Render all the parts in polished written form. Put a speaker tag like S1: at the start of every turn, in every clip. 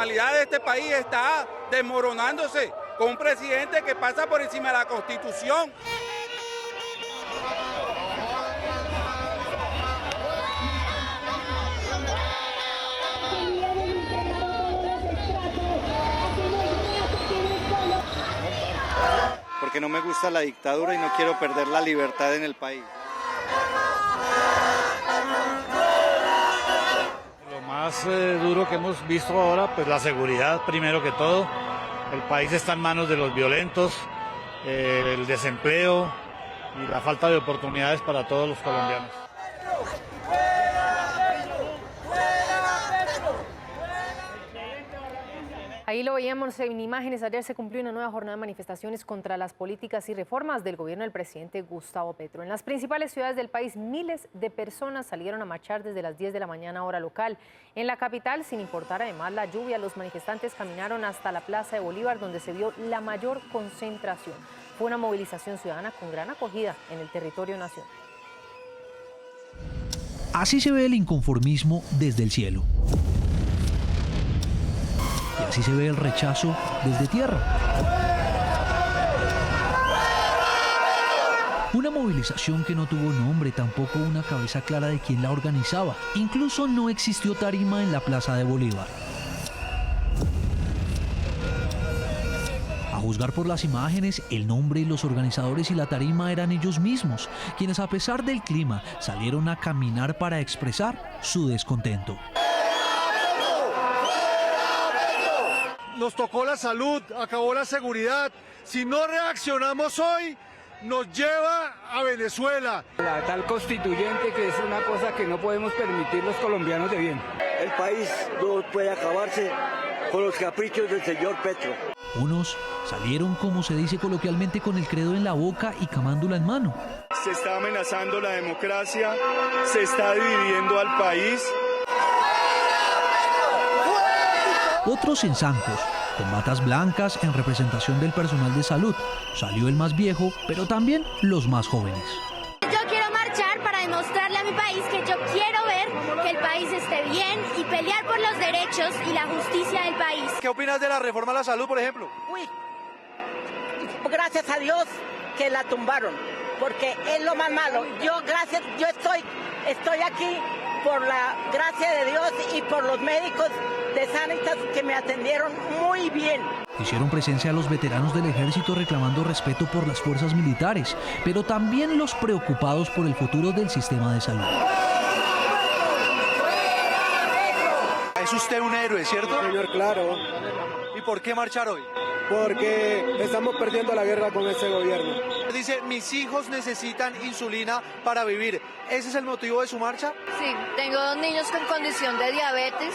S1: normalidad de este país está desmoronándose con un presidente que pasa por encima de la Constitución.
S2: Porque no me gusta la dictadura y no quiero perder la libertad en el país.
S3: Lo más duro que hemos visto ahora, pues la seguridad primero que todo. El país está en manos de los violentos, el desempleo y la falta de oportunidades para todos los colombianos.
S4: Ahí lo veíamos en imágenes. Ayer se cumplió una nueva jornada de manifestaciones contra las políticas y reformas del gobierno del presidente Gustavo Petro. En las principales ciudades del país, miles de personas salieron a marchar desde las 10 de la mañana hora local. En la capital, sin importar además la lluvia, los manifestantes caminaron hasta la Plaza de Bolívar, donde se vio la mayor concentración. Fue una movilización ciudadana con gran acogida en el territorio nacional.
S5: Así se ve el inconformismo desde el cielo. Y así se ve el rechazo desde tierra. Una movilización que no tuvo nombre, tampoco una cabeza clara de quién la organizaba. Incluso no existió tarima en la Plaza de Bolívar. A juzgar por las imágenes, el nombre y los organizadores y la tarima eran ellos mismos, quienes a pesar del clima salieron a caminar para expresar su descontento.
S6: Nos tocó la salud, acabó la seguridad. Si no reaccionamos hoy, nos lleva a Venezuela.
S7: La tal constituyente, que es una cosa que no podemos permitir los colombianos de bien.
S8: El país no puede acabarse con los caprichos del señor Petro.
S5: Unos salieron, como se dice coloquialmente, con el credo en la boca y camándula en mano.
S9: Se está amenazando la democracia, se está dividiendo al país.
S5: Otros en zancos, con batas blancas en representación del personal de salud. Salió el más viejo, pero también los más jóvenes.
S10: Yo quiero marchar para demostrarle a mi país que yo quiero ver que el país esté bien y pelear por los derechos y la justicia del país.
S6: ¿Qué opinas de la reforma a la salud, por ejemplo?
S11: Uy, gracias a Dios que la tumbaron, porque es lo más malo. Yo estoy aquí por la gracia de Dios y por los médicos de Sanitas que me atendieron muy bien.
S5: Hicieron presencia a los veteranos del ejército reclamando respeto por las fuerzas militares, pero también los preocupados por el futuro del sistema de salud.
S6: Es usted un héroe, ¿cierto?
S12: Señor, claro.
S6: ¿Y por qué marchar hoy?
S12: Porque estamos perdiendo la guerra con ese gobierno.
S6: Dice, mis hijos necesitan insulina para vivir. ¿Ese es el motivo de su marcha?
S13: Sí, tengo 2 niños con condición de diabetes,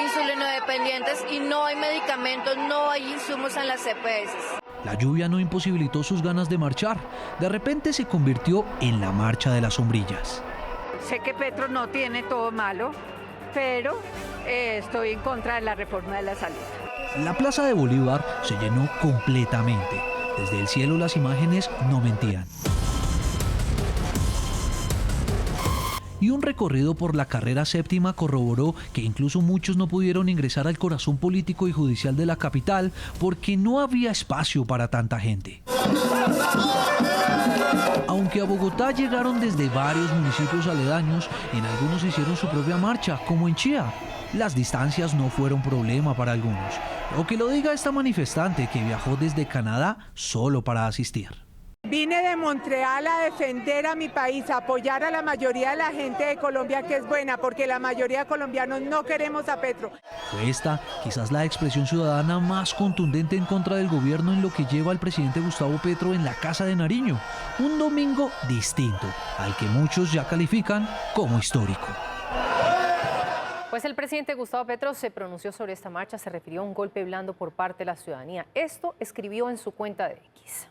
S13: insulinodependientes y no hay medicamentos, no hay insumos en las EPS.
S5: La lluvia no imposibilitó sus ganas de marchar. De repente se convirtió en la marcha de las sombrillas.
S14: Sé que Petro no tiene todo malo, pero estoy en contra de la reforma de la salud.
S5: La Plaza de Bolívar se llenó completamente. Desde el cielo las imágenes no mentían. Y un recorrido por la carrera séptima corroboró que incluso muchos no pudieron ingresar al corazón político y judicial de la capital porque no había espacio para tanta gente. Aunque a Bogotá llegaron desde varios municipios aledaños, en algunos hicieron su propia marcha, como en Chía. Las distancias no fueron problema para algunos. O que lo diga esta manifestante que viajó desde Canadá solo para asistir.
S15: Vine de Montreal a defender a mi país, a apoyar a la mayoría de la gente de Colombia que es buena, porque la mayoría de colombianos no queremos a Petro.
S5: Fue esta quizás la expresión ciudadana más contundente en contra del gobierno en lo que lleva el presidente Gustavo Petro en la Casa de Nariño. Un domingo distinto, al que muchos ya califican como histórico.
S4: Pues el presidente Gustavo Petro se pronunció sobre esta marcha, se refirió a un golpe blando por parte de la ciudadanía. Esto escribió en su cuenta de X.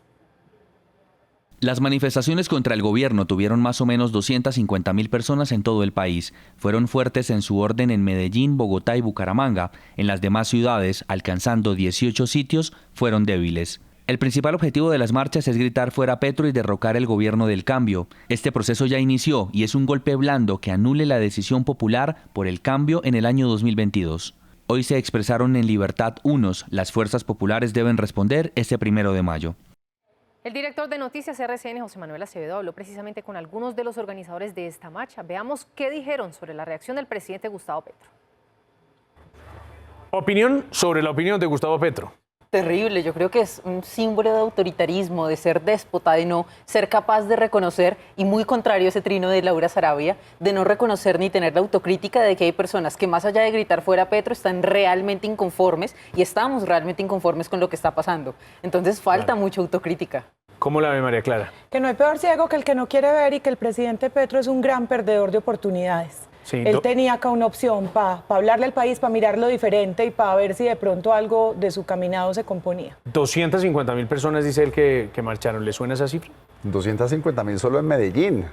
S16: Las manifestaciones contra el gobierno tuvieron más o menos 250.000 personas en todo el país. Fueron fuertes en su orden en Medellín, Bogotá y Bucaramanga. En las demás ciudades, alcanzando 18 sitios, fueron débiles. El principal objetivo de las marchas es gritar fuera Petro y derrocar el gobierno del cambio. Este proceso ya inició y es un golpe blando que anule la decisión popular por el cambio en el año 2022. Hoy se expresaron en libertad unos, las fuerzas populares deben responder este 1 de mayo.
S4: El director de Noticias RCN, José Manuel Acevedo, habló precisamente con algunos de los organizadores de esta marcha. Veamos qué dijeron sobre la reacción del presidente Gustavo Petro.
S17: Opinión sobre la opinión de Gustavo Petro.
S18: Terrible, yo creo que es un símbolo de autoritarismo, de ser déspota, de no ser capaz de reconocer, y muy contrario a ese trino de Laura Sarabia, de no reconocer ni tener la autocrítica de que hay personas que más allá de gritar fuera Petro están realmente inconformes y estamos realmente inconformes con lo que está pasando. Entonces falta mucha autocrítica.
S17: ¿Cómo la ve María Clara?
S19: Que no hay peor ciego que el que no quiere ver y que el presidente Petro es un gran perdedor de oportunidades. Sí, él tenía acá una opción para hablarle al país, para mirarlo diferente y para ver si de pronto algo de su caminado se componía.
S17: 250.000 personas, dice él, que marcharon. ¿Le suena esa cifra?
S20: 250.000 solo en Medellín,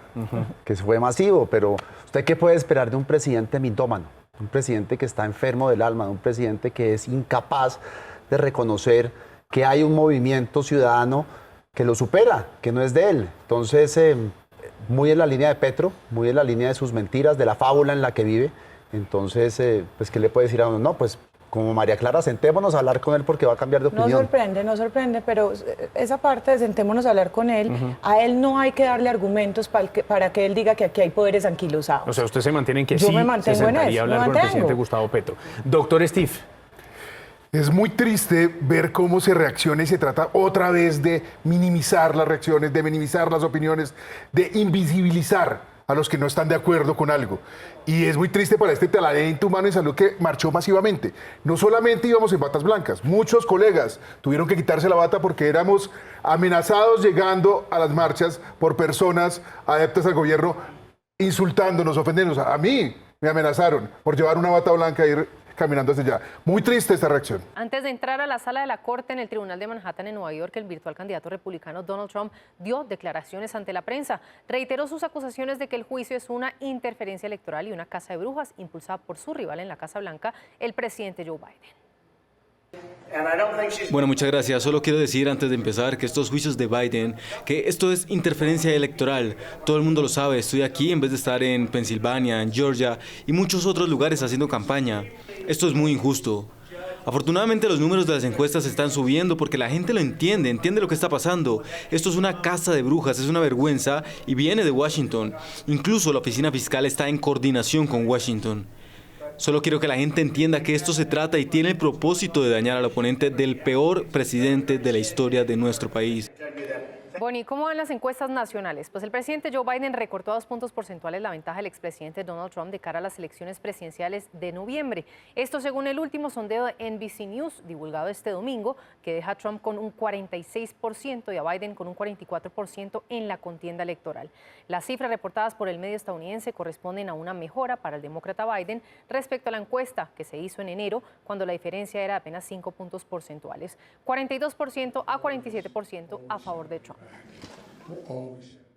S20: que fue masivo, pero ¿usted qué puede esperar de un presidente mitómano? Un presidente que está enfermo del alma, de un presidente que es incapaz de reconocer que hay un movimiento ciudadano que lo supera, que no es de él. Entonces, muy en la línea de Petro, muy en la línea de sus mentiras, de la fábula en la que vive. Entonces, pues, ¿qué le puede decir a uno? No, pues, como María Clara, sentémonos a hablar con él porque va a cambiar de opinión.
S19: No sorprende, pero esa parte de sentémonos a hablar con él, a él no hay que darle argumentos para que él diga que aquí hay poderes anquilosados.
S17: O sea, usted se mantiene en que
S19: yo
S17: sí
S19: me mantengo
S17: se sentaría
S19: en eso,
S17: a hablar con el presidente Gustavo Petro. Doctor Steve.
S21: Es muy triste ver cómo se reacciona y se trata otra vez de minimizar las reacciones, de minimizar las opiniones, de invisibilizar a los que no están de acuerdo con algo. Y es muy triste para este talento humano en salud que marchó masivamente. No solamente íbamos en batas blancas, muchos colegas tuvieron que quitarse la bata porque éramos amenazados llegando a las marchas por personas adeptas al gobierno, insultándonos, ofendiéndonos. A mí me amenazaron por llevar una bata blanca y ir caminando hacia allá. Muy triste esta reacción.
S4: Antes de entrar a la sala de la Corte en el Tribunal de Manhattan en Nueva York, el virtual candidato republicano Donald Trump dio declaraciones ante la prensa. Reiteró sus acusaciones de que el juicio es una interferencia electoral y una caza de brujas impulsada por su rival en la Casa Blanca, el presidente Joe Biden.
S22: Bueno, muchas gracias. Solo quiero decir antes de empezar que estos juicios de Biden, que esto es interferencia electoral. Todo el mundo lo sabe. Estoy aquí en vez de estar en Pensilvania, en Georgia y muchos otros lugares haciendo campaña. Esto es muy injusto. Afortunadamente los números de las encuestas están subiendo porque la gente lo entiende lo que está pasando. Esto es una caza de brujas, es una vergüenza y viene de Washington. Incluso la oficina fiscal está en coordinación con Washington. Solo quiero que la gente entienda que esto se trata y tiene el propósito de dañar al oponente del peor presidente de la historia de nuestro país.
S4: Bueno, ¿y cómo van las encuestas nacionales? Pues el presidente Joe Biden recortó a 2 puntos porcentuales la ventaja del expresidente Donald Trump de cara a las elecciones presidenciales de noviembre. Esto según el último sondeo de NBC News, divulgado este domingo, que deja a Trump con un 46% y a Biden con un 44% en la contienda electoral. Las cifras reportadas por el medio estadounidense corresponden a una mejora para el demócrata Biden respecto a la encuesta que se hizo en enero, cuando la diferencia era de apenas 5 puntos porcentuales, 42% a 47% a favor de Trump.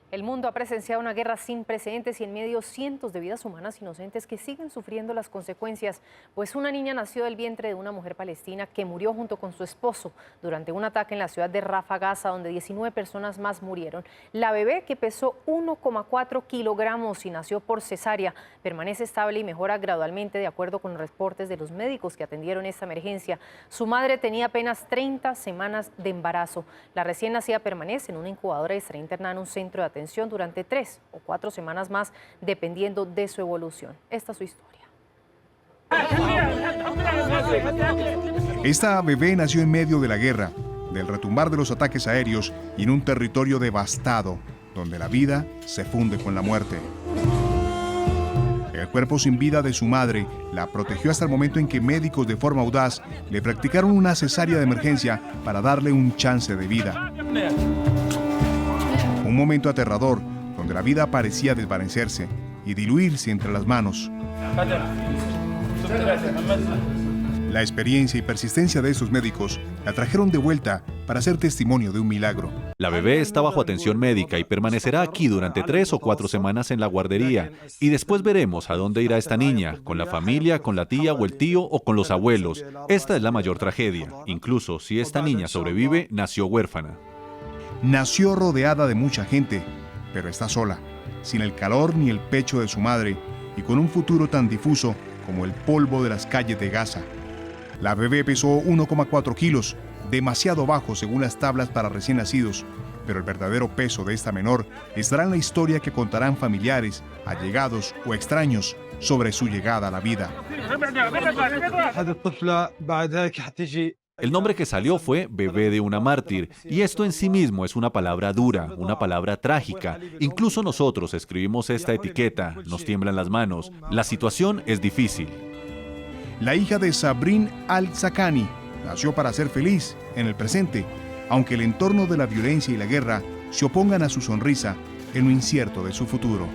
S4: El mundo ha presenciado una guerra sin precedentes y en medio cientos de vidas humanas inocentes que siguen sufriendo las consecuencias, pues una niña nació del vientre de una mujer palestina que murió junto con su esposo durante un ataque en la ciudad de Rafah, Gaza, donde 19 personas más murieron. La bebé, que pesó 1,4 kilogramos y nació por cesárea, permanece estable y mejora gradualmente de acuerdo con los reportes de los médicos que atendieron esta emergencia. Su madre tenía apenas 30 semanas de embarazo. La recién nacida permanece en una incubadora y estará internada en un centro de atención durante 3 o 4 semanas más, dependiendo de su evolución. Esta es su historia.
S23: Esta bebé nació en medio de la guerra, del retumbar de los ataques aéreos y en un territorio devastado, donde la vida se funde con la muerte. El cuerpo sin vida de su madre la protegió hasta el momento en que médicos de forma audaz le practicaron una cesárea de emergencia para darle un chance de vida. Un momento aterrador, donde la vida parecía desvanecerse y diluirse entre las manos. La experiencia y persistencia de estos médicos la trajeron de vuelta para ser testimonio de un milagro.
S24: La bebé está bajo atención médica y permanecerá aquí durante 3 o 4 semanas en la guardería. Y después veremos a dónde irá esta niña, con la familia, con la tía o el tío o con los abuelos. Esta es la mayor tragedia. Incluso si esta niña sobrevive, nació huérfana.
S23: Nació rodeada de mucha gente, pero está sola, sin el calor ni el pecho de su madre y con un futuro tan difuso como el polvo de las calles de Gaza, La bebé pesó 1,4 kilos, demasiado bajo según las tablas para recién nacidos, pero el verdadero peso de esta menor estará en la historia que contarán familiares, allegados o extraños sobre su llegada a la vida.
S24: El nombre que salió fue Bebé de una mártir, y esto en sí mismo es una palabra dura, una palabra trágica. Incluso nosotros escribimos esta etiqueta, nos tiemblan las manos. La situación es difícil.
S23: La hija de Sabrin al-Zakani nació para ser feliz en el presente, aunque el entorno de la violencia y la guerra se opongan a su sonrisa en lo incierto de su futuro.